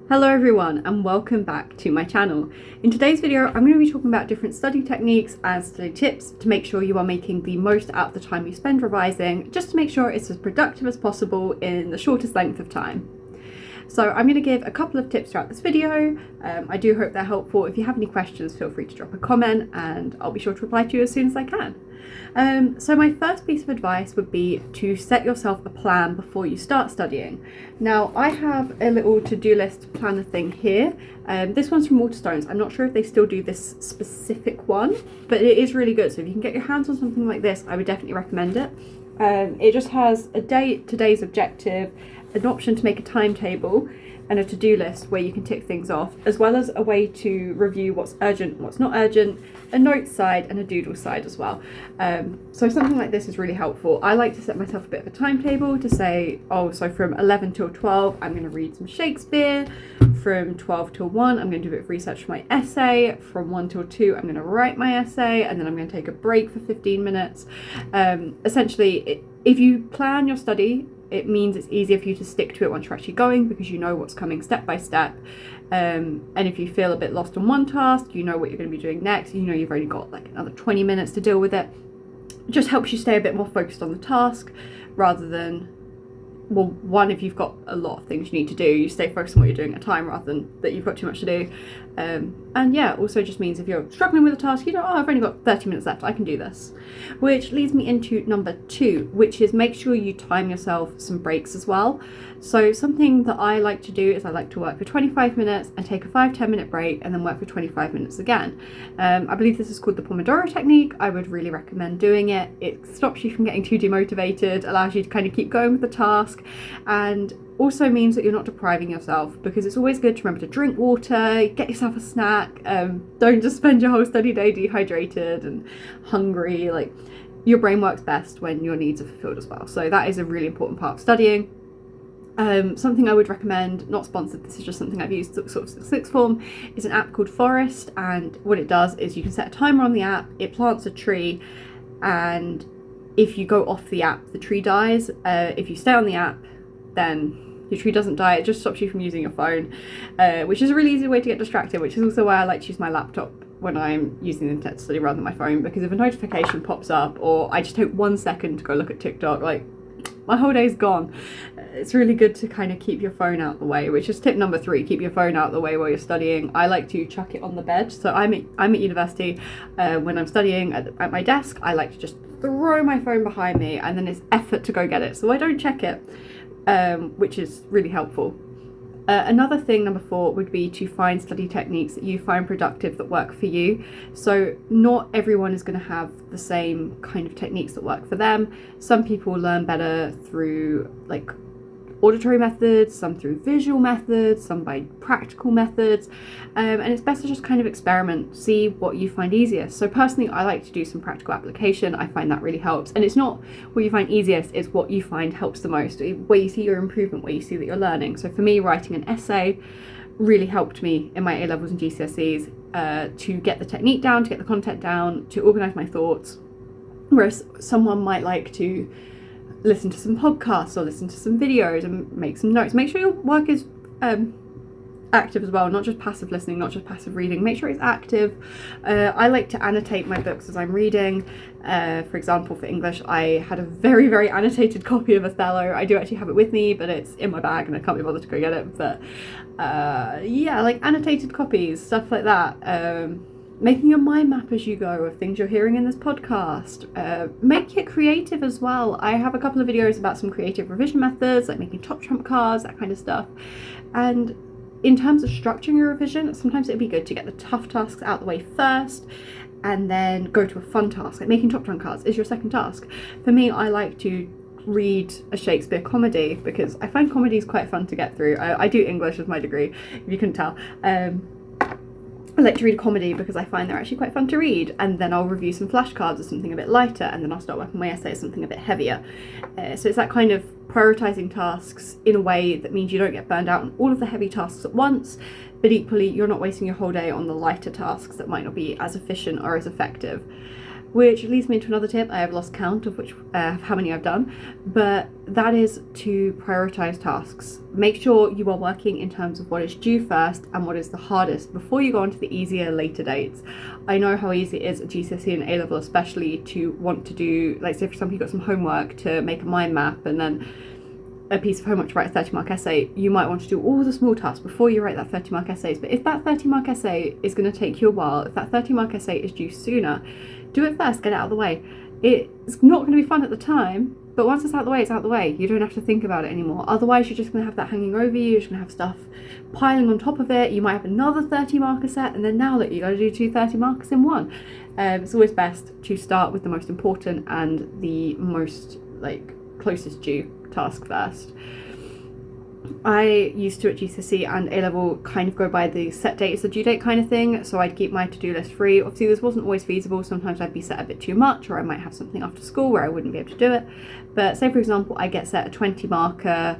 Hello everyone and welcome back to my channel. In today's video I'm going to be talking about different study techniques and study tips to make sure you are making the most out of the time you spend revising, just to make sure it's as productive as possible in the shortest length of time. So I'm going to give a couple of tips throughout this video. I do hope they're helpful. If you have any questions, feel free to drop a comment and I'll be sure to reply to you as soon as I can. So my first piece of advice would be to set yourself a plan before you start studying. Now I have a little to-do list planner thing here. This one's from Waterstones. I'm not sure if they still do this specific one, but it is really good. So if you can get your hands on something like this, I would definitely recommend it. It just has a date, today's objective, an option to make a timetable, and a to-do list where you can tick things off, as well as a way to review what's urgent and what's not urgent, a notes side and a doodle side as well. So something like this is really helpful. I like to set myself a bit of a timetable to say, oh, so from 11 till 12 I'm going to read some Shakespeare, from 12 till 1 I'm going to do a bit of research for my essay, from 1 till 2 I'm going to write my essay, and then I'm going to take a break for 15 minutes. Essentially, if you plan your study, it means it's easier for you to stick to it once you're actually going, because you know what's coming step by step. And if you feel a bit lost on one task, you know what you're going to be doing next. You know you've only got like another 20 minutes to deal with it. It just helps you stay a bit more focused on the task rather than, well, one, if you've got a lot of things you need to do, you stay focused on what you're doing at a time rather than that you've got too much to do. And yeah, also just means if you're struggling with a task, you know, oh, I've only got 30 minutes left, I can do this. Which leads me into number 2, which is make sure you time yourself some breaks as well. So something that I like to do is I like to work for 25 minutes and take a 5-10 minute break and then work for 25 minutes again. I believe this is called the Pomodoro technique. I would really recommend doing it. It stops you from getting too demotivated, allows you to kind of keep going with the task, and also means that you're not depriving yourself, because it's always good to remember to drink water, get yourself a snack. Don't just spend your whole study day dehydrated and hungry. Like, your brain works best when your needs are fulfilled as well. So that is a really important part of studying. Something I would recommend, not sponsored, this is just something I've used sort of sixth form, is an app called Forest. And what it does is you can set a timer on the app, it plants a tree, and if you go off the app, the tree dies. If you stay on the app, then your tree doesn't die. It just stops you from using your phone, which is a really easy way to get distracted, which is also why I like to use my laptop when I'm using the internet to study rather than my phone, because if a notification pops up or I just take 1 second to go look at TikTok, like, my whole day's gone. It's really good to kind of keep your phone out the way, which is tip number 3, keep your phone out the way while you're studying. I like to chuck it on the bed. So I'm at university. When I'm studying at my desk, I like to just throw my phone behind me, and then it's effort to go get it, so I don't check it, which is really helpful. Another thing, number 4, would be to find study techniques that you find productive that work for you. So not everyone is going to have the same kind of techniques that work for them. Some people learn better through like auditory methods, some through visual methods, some by practical methods, and it's best to just kind of experiment, see what you find easiest. So personally, I like to do some practical application. I find that really helps, and it's not what you find easiest, it's what you find helps the most, where you see your improvement, where you see that you're learning. So for me, writing an essay really helped me in my A-Levels and GCSEs to get the technique down, to get the content down, to organise my thoughts, whereas someone might like to listen to some podcasts or listen to some videos and make some notes. Make sure your work is active as well, not just passive listening, not just passive reading. Make sure it's active. I like to annotate my books as I'm reading. For example, for English, I had a very, very annotated copy of Othello. I do actually have it with me, but it's in my bag and I can't be bothered to go get it. But yeah, like annotated copies, stuff like that. Making a mind map as you go of things you're hearing in this podcast. Make it creative as well. I have a couple of videos about some creative revision methods, like making top trump cards, that kind of stuff. And in terms of structuring your revision, sometimes it'd be good to get the tough tasks out the way first and then go to a fun task, like making top trump cards is your second task. For me, I like to read a Shakespeare comedy because I find comedies quite fun to get through. I do English as my degree, if you couldn't tell. I like to read a comedy because I find they're actually quite fun to read, and then I'll review some flashcards or something a bit lighter, and then I'll start working my essay as something a bit heavier. So it's that kind of prioritising tasks in a way that means you don't get burned out on all of the heavy tasks at once, but equally you're not wasting your whole day on the lighter tasks that might not be as efficient or as effective. which leads me to another tip. I have lost count of how many I've done, but that is to prioritize tasks. Make sure you are working in terms of what is due first and what is the hardest before you go on to the easier later dates. I know how easy it is at GCSE and A-Level especially to want to do, like say for example you've got some homework to make a mind map and then a piece of homework to write a 30-mark essay. You might want to do all the small tasks before you write that 30-mark essay. But if that 30-mark essay is going to take you a while, if that 30-mark essay is due sooner, do it first, get it out of the way. It's not going to be fun at the time, but once it's out of the way, it's out of the way. You don't have to think about it anymore. Otherwise, you're just going to have that hanging over you. You're just going to have stuff piling on top of it. You might have another 30-marker set, and then now that you got to do 2 30-markers in one. It's always best to start with the most important and the most closest due task first. I used to at GCSE and A-Level kind of go by the set date is the due date kind of thing, so I'd keep my to-do list free. Obviously this wasn't always feasible. Sometimes I'd be set a bit too much, or I might have something after school where I wouldn't be able to do it. But say for example I get set a 20-marker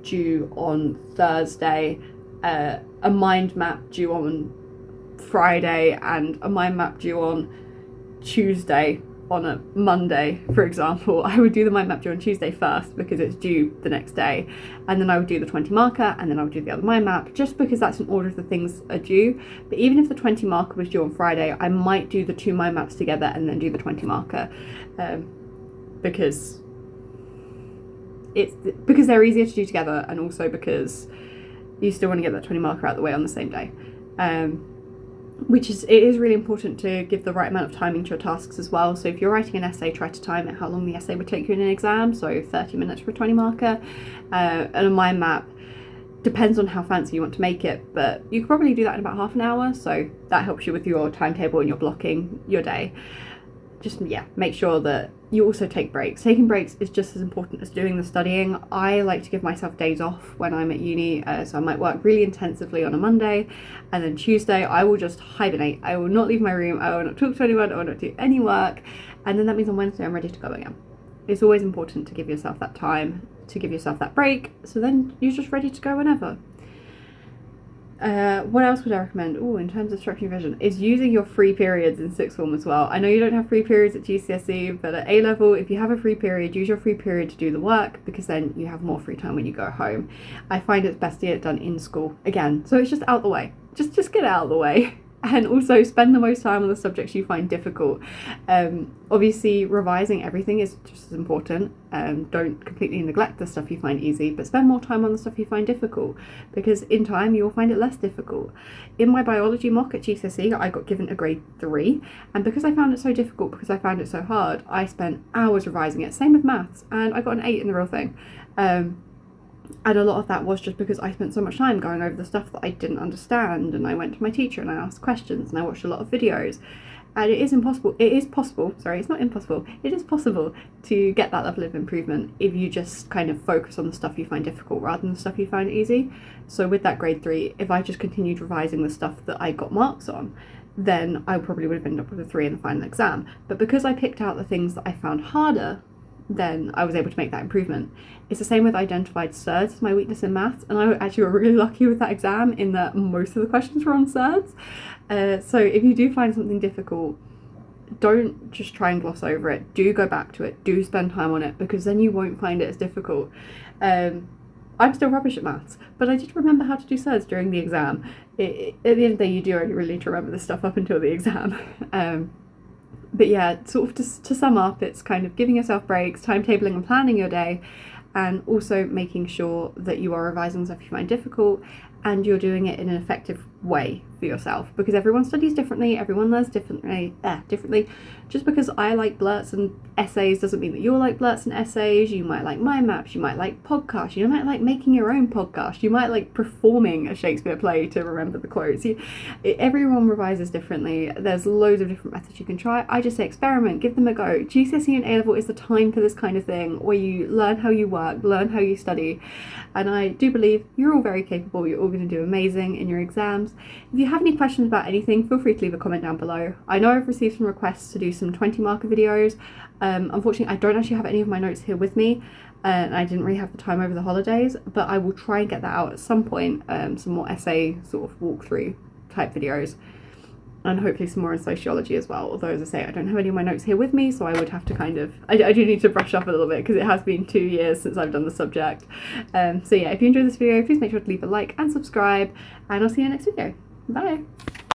due on Thursday, a mind map due on Friday, and a mind map due on Tuesday. On a Monday, for example, I would do the mind map due on Tuesday first because it's due the next day, and then I would do the 20 marker, and then I would do the other mind map, just because that's in order of the things are due. But even if the 20 marker was due on Friday, I might do the 2 mind maps together and then do the 20 marker, because they're easier to do together, and also because you still want to get that 20 marker out of the way on the same day. It is really important to give the right amount of timing to your tasks as well. So if you're writing an essay, try to time it how long the essay would take you in an exam, so 30 minutes for a 20 marker. And a mind map depends on how fancy you want to make it, but you could probably do that in about half an hour, so that helps you with your timetable and your blocking your day. Just make sure that you also take breaks. Taking breaks is just as important as doing the studying. I like to give myself days off when I'm at uni, so I might work really intensively on a Monday, and then Tuesday I will just hibernate. I will not leave my room, I will not talk to anyone, I will not do any work, and then that means on Wednesday I'm ready to go again. It's always important to give yourself that time, to give yourself that break, so then you're just ready to go whenever. What else would I recommend? In terms of structuring revision, is using your free periods in sixth form as well. I know you don't have free periods at GCSE, but at A-Level, if you have a free period, use your free period to do the work, because then you have more free time when you go home. I find it's best to get it done in school again, so it's just out the way. Just get it out of the way. And also spend the most time on the subjects you find difficult. Obviously revising everything is just as important. Don't completely neglect the stuff you find easy, but spend more time on the stuff you find difficult, because in time you will find it less difficult. In my biology mock at GCSE, I got given a grade 3, and because I found it so difficult, because I found it so hard, I spent hours revising it. Same with maths, and I got an 8 in the real thing. And a lot of that was just because I spent so much time going over the stuff that I didn't understand, and I went to my teacher and I asked questions and I watched a lot of videos. And it is possible to get that level of improvement if you just kind of focus on the stuff you find difficult rather than the stuff you find easy. So with that grade 3, if I just continued revising the stuff that I got marks on, then I probably would have ended up with a 3 in the final exam. But because I picked out the things that I found harder, then I was able to make that improvement. It's the same with identified surds as my weakness in maths, and I actually was really lucky with that exam in that most of the questions were on surds. So if you do find something difficult, don't just try and gloss over it. Do go back to it. Do spend time on it, because then you won't find it as difficult. I'm still rubbish at maths, but I did remember how to do surds during the exam. At the end of the day, you do only really need to remember this stuff up until the exam. But yeah, sort of to sum up, it's kind of giving yourself breaks, timetabling and planning your day, and also making sure that you are revising stuff you find difficult and you're doing it in an effective way for yourself, because everyone studies differently, everyone learns differently. Just because I like blurts and essays doesn't mean that you'll like blurts and essays. You might like mind maps, you might like podcasts, you might like making your own podcast, you might like performing a Shakespeare play to remember the quotes. Everyone revises differently. There's loads of different methods you can try. I just say experiment, give them a go. GCSE and A-Level is the time for this kind of thing, where you learn how you work, learn how you study, and I do believe you're all very capable. You're all going to do amazing in your exams. If you have any questions about anything, feel free to leave a comment down below. I know I've received some requests to do some 20 marker videos. Unfortunately, I don't actually have any of my notes here with me, and I didn't really have the time over the holidays, but I will try and get that out at some point, some more essay sort of walkthrough type videos. and hopefully some more in sociology as well. Although, as I say, I don't have any of my notes here with me, so I would have to kind of, I do need to brush up a little bit because it has been 2 years since I've done the subject. So yeah, if you enjoyed this video, please make sure to leave a like and subscribe, and I'll see you in the next video. Bye!